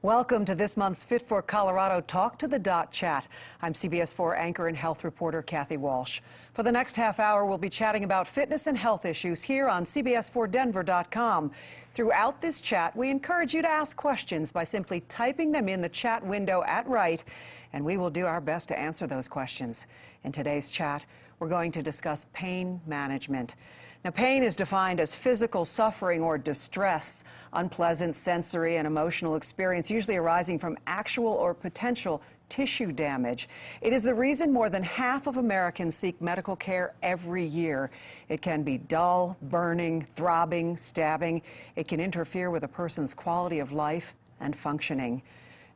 Welcome to this month's Fit for Colorado Talk to the Dot Chat. I'm CBS4 anchor and health reporter Kathy Walsh. For the next half hour, we'll be chatting about fitness and health issues here on CBS4Denver.com. Throughout this chat, we encourage you to ask questions by simply typing them in the chat window at right, and we will do our best to answer those questions. In today's chat, we're going to discuss pain management. Now, pain is defined as physical suffering or distress, unpleasant sensory and emotional experience, usually arising from actual or potential tissue damage. It is the reason more than half of Americans seek medical care every year. It can be dull, burning, throbbing, stabbing. It can interfere with a person's quality of life and functioning.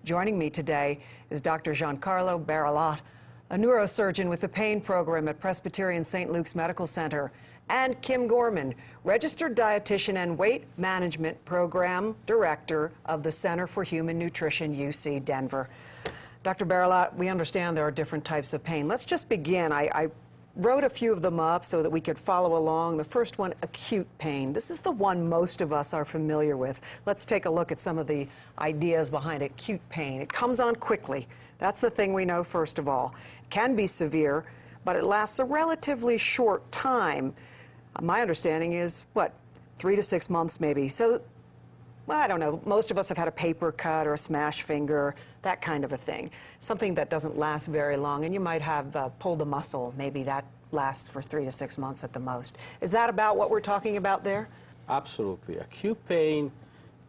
Joining me today is Dr. Giancarlo Baralot, a neurosurgeon with the pain program at Presbyterian St. Luke's Medical Center, and Kim Gorman, registered dietitian and weight management program director of the Center for Human Nutrition, UC Denver. Dr. Baralot, we understand there are different types of pain. Let's just begin. I wrote a few of them up so that we could follow along. The first one, acute pain. This is the one most of us are familiar with. Let's take a look at some of the ideas behind acute pain. It comes on quickly. That's the thing we know first of all. It can be severe, but it lasts a relatively short time. My understanding is, 3 to 6 months maybe. So, well, I don't know, most of us have had a paper cut or a smashed finger, that kind of a thing. Something that doesn't last very long, and you might have pulled a muscle. Maybe that lasts for 3 to 6 months at the most. Is that about what we're talking about there? Absolutely. Acute pain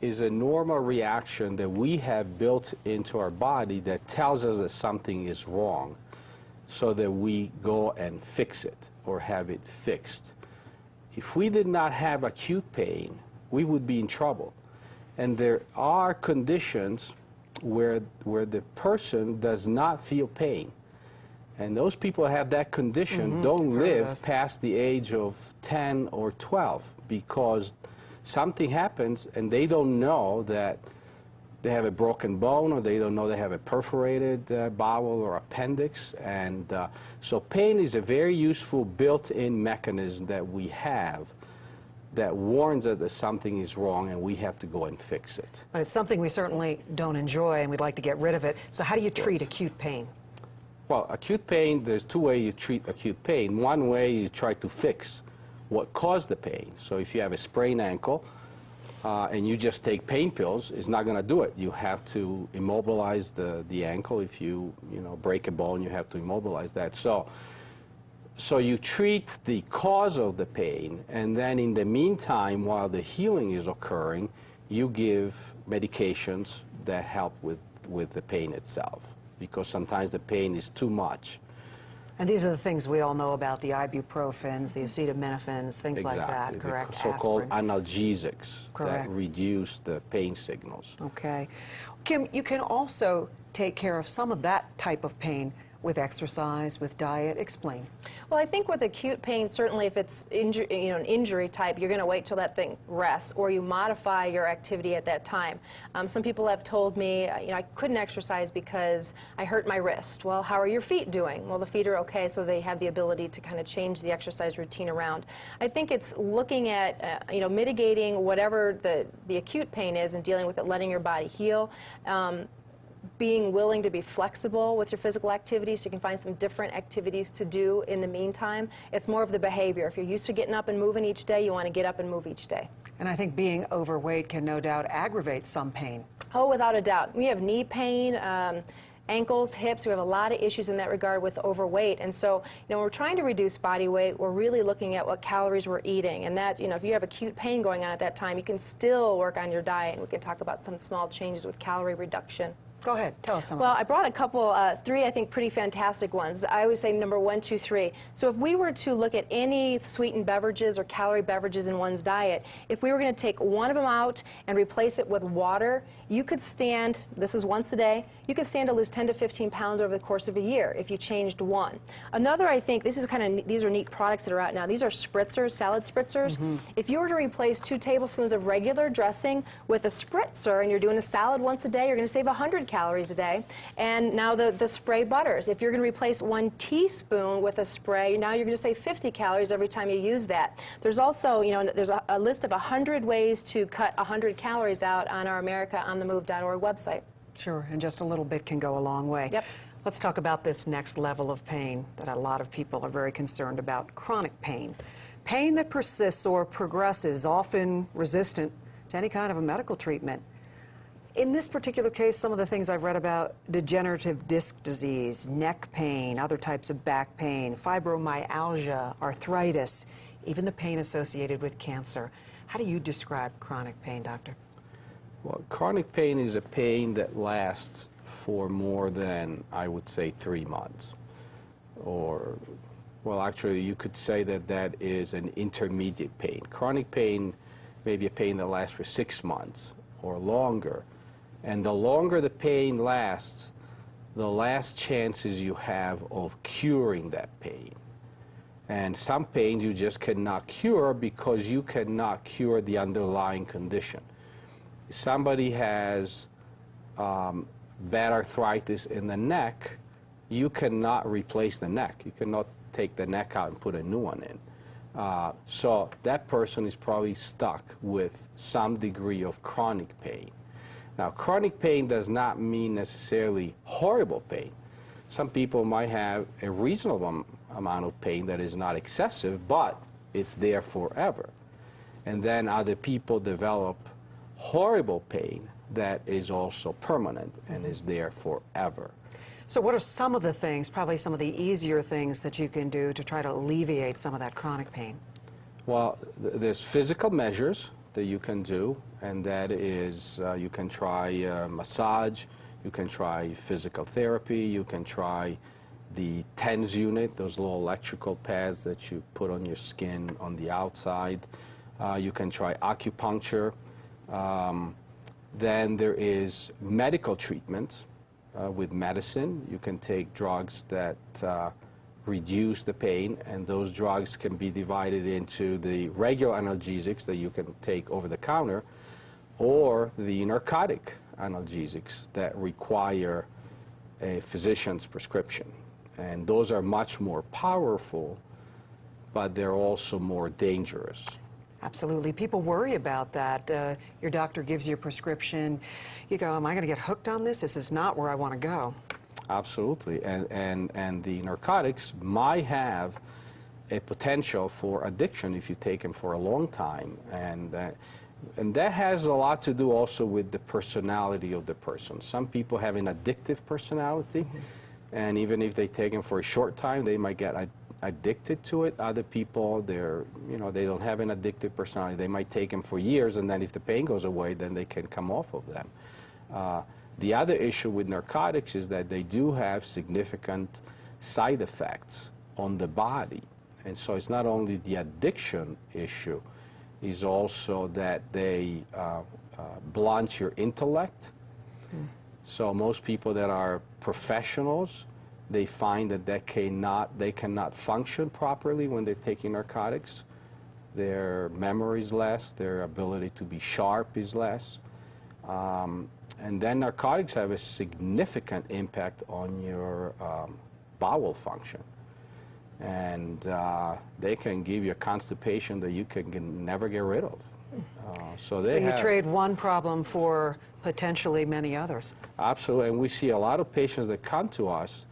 is a normal reaction that we have built into our body that tells us that something is wrong, so that we go and fix it or have it fixed. If we did not have acute pain, we would be in trouble. And there are conditions where the person does not feel pain. And those people who have that condition don't live past the age of 10 or 12 because something happens and they don't know that they have a broken bone, or they don't know they have a perforated bowel or appendix. And so pain is a very useful built-in mechanism that we have that warns us that something is wrong and we have to go and fix it. But it's something we certainly don't enjoy and we'd like to get rid of it. So how do you treat acute pain? Well, acute pain, there's two ways you treat acute pain. One way, you try to fix what caused the pain. So if you have a sprained ankle, and you just take pain pills, it's not going to do it. You have to immobilize the ankle. If you break a bone, you have to immobilize that. So you treat the cause of the pain, and then in the meantime, while the healing is occurring, you give medications that help with the pain itself, because sometimes the pain is too much. And these are the things we all know about, the ibuprofens, the acetaminophen, things like that, correct? So-called analgesics that reduce the pain signals. Okay. Kim, you can also take care of some of that type of pain with exercise, with diet. Explain. Well, I think with acute pain, certainly if it's an injury type, you're going to wait till that thing rests, or you modify your activity at that time. Some people have told me, I couldn't exercise because I hurt my wrist. Well, how are your feet doing? Well, the feet are okay, so they have the ability to kind of change the exercise routine around. I think it's looking at, mitigating whatever the acute pain is and dealing with it, letting your body heal. Being willing to be flexible with your physical activities, so you can find some different activities to do in the meantime. It's more of the behavior. If you're used to getting up and moving each day, you want to get up and move each day. And I think being overweight can no doubt aggravate some pain. Oh, without a doubt. We have knee pain, ankles, hips. We have a lot of issues in that regard with overweight. And so, when we're trying to reduce body weight, we're really looking at what calories we're eating. And that, if you have acute pain going on at that time, you can still work on your diet. And we can talk about some small changes with calorie reduction. Go ahead, tell us some Well, of I brought a couple, three, I think, pretty fantastic ones. I always say number 1, 2, 3. So if we were to look at any sweetened beverages or calorie beverages in one's diet, if we were going to take one of them out and replace it with water, you could stand, this is once a day, you could stand to lose 10 to 15 pounds over the course of a year if you changed one. Another, I think, these are neat products that are out now. These are spritzers, salad spritzers. If you were to replace 2 tablespoons of regular dressing with a spritzer and you're doing a salad once a day, you're going to save 100 calories a day. And now the spray butters. If you're going to replace 1 teaspoon with a spray, now you're going to save 50 calories every time you use that. There's also, there's a list of 100 ways to cut 100 calories out on our AmericaOnTheMove.org website. Sure, and just a little bit can go a long way. Yep. Let's talk about this next level of pain that a lot of people are very concerned about, chronic pain. Pain that persists or progresses, often resistant to any kind of a medical treatment. In this particular case, some of the things I've read about: degenerative disc disease, neck pain, other types of back pain, fibromyalgia, arthritis, even the pain associated with cancer. How do you describe chronic pain, doctor? Well, chronic pain is a pain that lasts for more than, I would say, 3 months. Or, well, actually, you could say that that is an intermediate pain. Chronic pain may be a pain that lasts for 6 months or longer. And the longer the pain lasts, the less chances you have of curing that pain. And some pains you just cannot cure because you cannot cure the underlying condition. If somebody has bad arthritis in the neck, you cannot replace the neck. You cannot take the neck out and put a new one in. So that person is probably stuck with some degree of chronic pain. Now, chronic pain does not mean necessarily horrible pain. Some people might have a reasonable amount of pain that is not excessive, but it's there forever. And then other people develop horrible pain that is also permanent and is there forever. So what are some of the things, probably some of the easier things that you can do to try to alleviate some of that chronic pain? Well, there's physical measures that you can do, and that is you can try massage, you can try physical therapy, you can try the TENS unit, those little electrical pads that you put on your skin on the outside. You can try acupuncture. Then there is medical treatments with medicine. You can take drugs that reduce the pain, and those drugs can be divided into the regular analgesics that you can take over the counter, or the narcotic analgesics that require a physician's prescription. And those are much more powerful, but they're also more dangerous. Absolutely. People worry about that. Your doctor gives you a prescription. You go, am I going to get hooked on this? This is not where I want to go. Absolutely. And the narcotics might have a potential for addiction if you take them for a long time. And that has a lot to do also with the personality of the person. Some people have an addictive personality, and even if they take them for a short time, they might get addicted to it. Other people, they don't have an addictive personality. They might take them for years, and then if the pain goes away, then they can come off of them. The other issue with narcotics is that they do have significant side effects on the body. And so it's not only the addiction issue, it's also that they blunt your intellect. So most people that are professionals, they find that they cannot function properly when they're taking narcotics. Their memory is less, their ability to be sharp is less. And then narcotics have a significant impact on your bowel function. And they can give you a constipation that you can never get rid of. So you trade one problem for potentially many others. Absolutely, and we see a lot of patients that come to us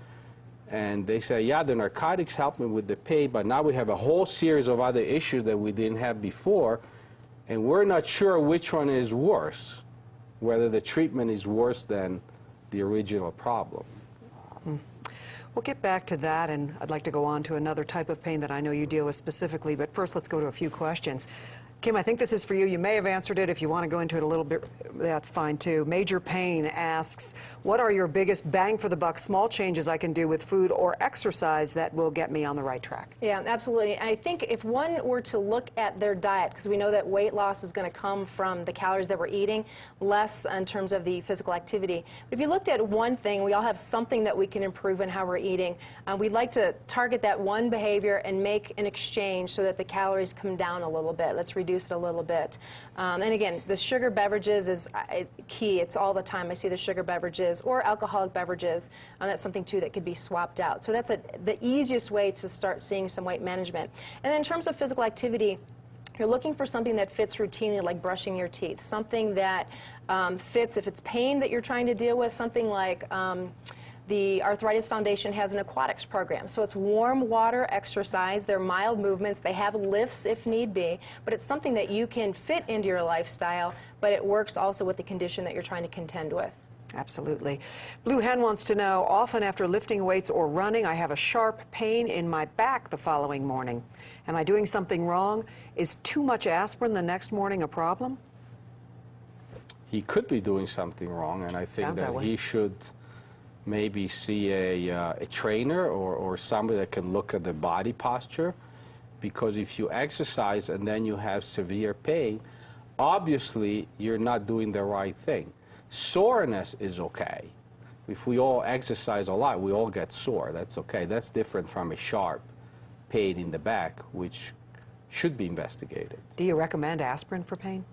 and they say, yeah, the narcotics helped me with the pain, but now we have a whole series of other issues that we didn't have before, and we're not sure which one is worse, whether the treatment is worse than the original problem. We'll get back to that, and I'd like to go on to another type of pain that I know you deal with specifically, but first let's go to a few questions. Kim, I think this is for you. You may have answered it. If you want to go into it a little bit, that's fine too. Major Pain asks, what are your biggest bang for the buck small changes I can do with food or exercise that will get me on the right track? Yeah, absolutely. I think if one were to look at their diet, because we know that weight loss is going to come from the calories that we're eating, less in terms of the physical activity. But if you looked at one thing, we all have something that we can improve in how we're eating. We'd like to target that one behavior and make an exchange so that the calories come down a little bit. Let's reduce reduce it a little bit. And again, the sugar beverages is key. It's all the time. I see the sugar beverages or alcoholic beverages. That's something too that could be swapped out. So that's the easiest way to start seeing some weight management. And then in terms of physical activity, you're looking for something that fits routinely, like brushing your teeth, something that fits if it's pain that you're trying to deal with, something like the Arthritis Foundation has an aquatics program. So it's warm water exercise. They're mild movements. They have lifts if need be, but it's something that you can fit into your lifestyle, but it works also with the condition that you're trying to contend with. Absolutely. Blue Hen wants to know, often after lifting weights or running, I have a sharp pain in my back the following morning. Am I doing something wrong? Is too much aspirin the next morning a problem? He could be doing something wrong, and I think that he should maybe see a trainer or somebody that can look at the body posture, because if you exercise and then you have severe pain, obviously you're not doing the right thing. Soreness is okay. If we all exercise a lot, we all get sore. That's okay. That's different from a sharp pain in the back, which should be investigated. Do you recommend aspirin for pain?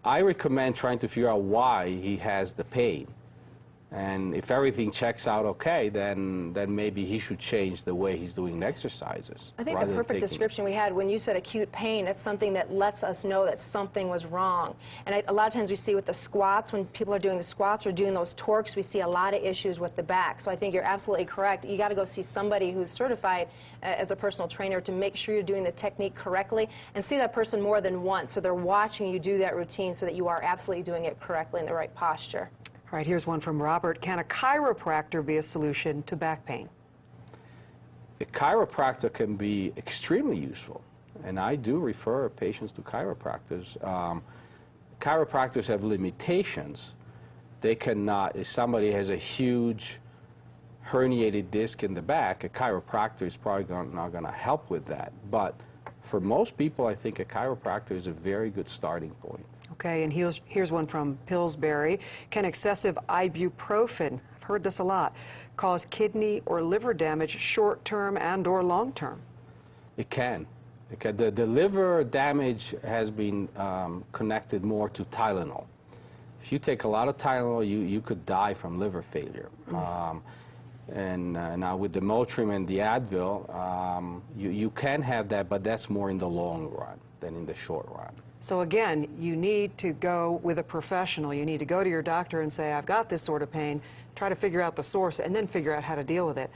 I recommend trying to figure out why he has the pain. And if everything checks out okay, then maybe he should change the way he's doing exercises. I think the perfect description we had when you said acute pain, that's something that lets us know that something was wrong. And a lot of times we see with the squats, when people are doing the squats or doing those torques, we see a lot of issues with the back. So I think you're absolutely correct. You got to go see somebody who's certified as a personal trainer to make sure you're doing the technique correctly, and see that person more than once so they're watching you do that routine so that you are absolutely doing it correctly in the right posture. All right, here's one from Robert. Can a chiropractor be a solution to back pain? A chiropractor can be extremely useful, and I do refer patients to chiropractors. Chiropractors have limitations. They cannot, if somebody has a huge herniated disc in the back, a chiropractor is probably not going to help with that. But for most people, I think a chiropractor is a very good starting point. Okay, and here's one from Pillsbury. Can excessive ibuprofen, I've heard this a lot, cause kidney or liver damage short-term and or long-term? It can. The liver damage has been connected more to Tylenol. If you take a lot of Tylenol, you could die from liver failure. And now with the Motrin and the Advil, you can have that, but that's more in the long run than in the short run. So again, you need to go with a professional. You need to go to your doctor and say, I've got this sort of pain, try to figure out the source, and then figure out how to deal with it.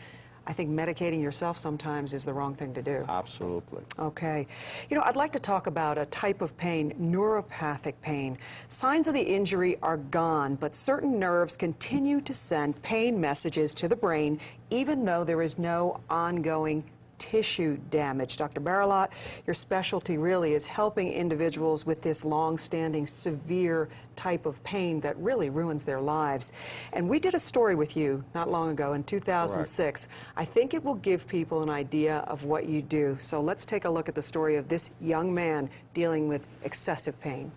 I think medicating yourself sometimes is the wrong thing to do. Absolutely. Okay. You know, I'd like to talk about a type of pain, neuropathic pain. Signs of the injury are gone, but certain nerves continue to send pain messages to the brain, even though there is no ongoing tissue damage. Dr. Barilot, your specialty really is helping individuals with this long-standing severe type of pain that really ruins their lives. And we did a story with you not long ago in 2006. Correct. I think it will give people an idea of what you do. So let's take a look at the story of this young man dealing with excessive pain.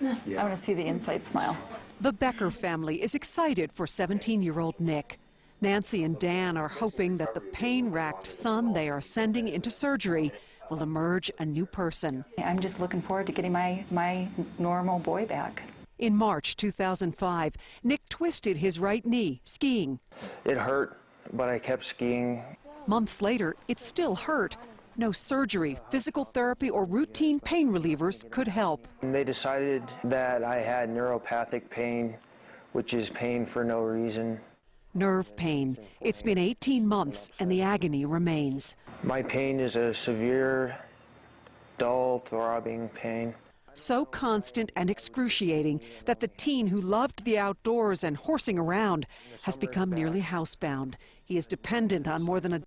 I want to see the inside smile. The Becker family is excited for 17-year-old Nick. Nancy and Dan are hoping that the pain-racked son they are sending into surgery will emerge a new person. I'm just looking forward to getting my normal boy back. In March 2005, Nick twisted his right knee skiing. It hurt, but I kept skiing. Months later, it still hurt. No surgery, physical therapy, or routine pain relievers could help. They decided that I had neuropathic pain, which is pain for no reason. Nerve pain. It's been 18 months and the agony remains. My pain is a severe, dull, throbbing pain. So constant and excruciating that the teen who loved the outdoors and horsing around has become nearly housebound. He is dependent on more than a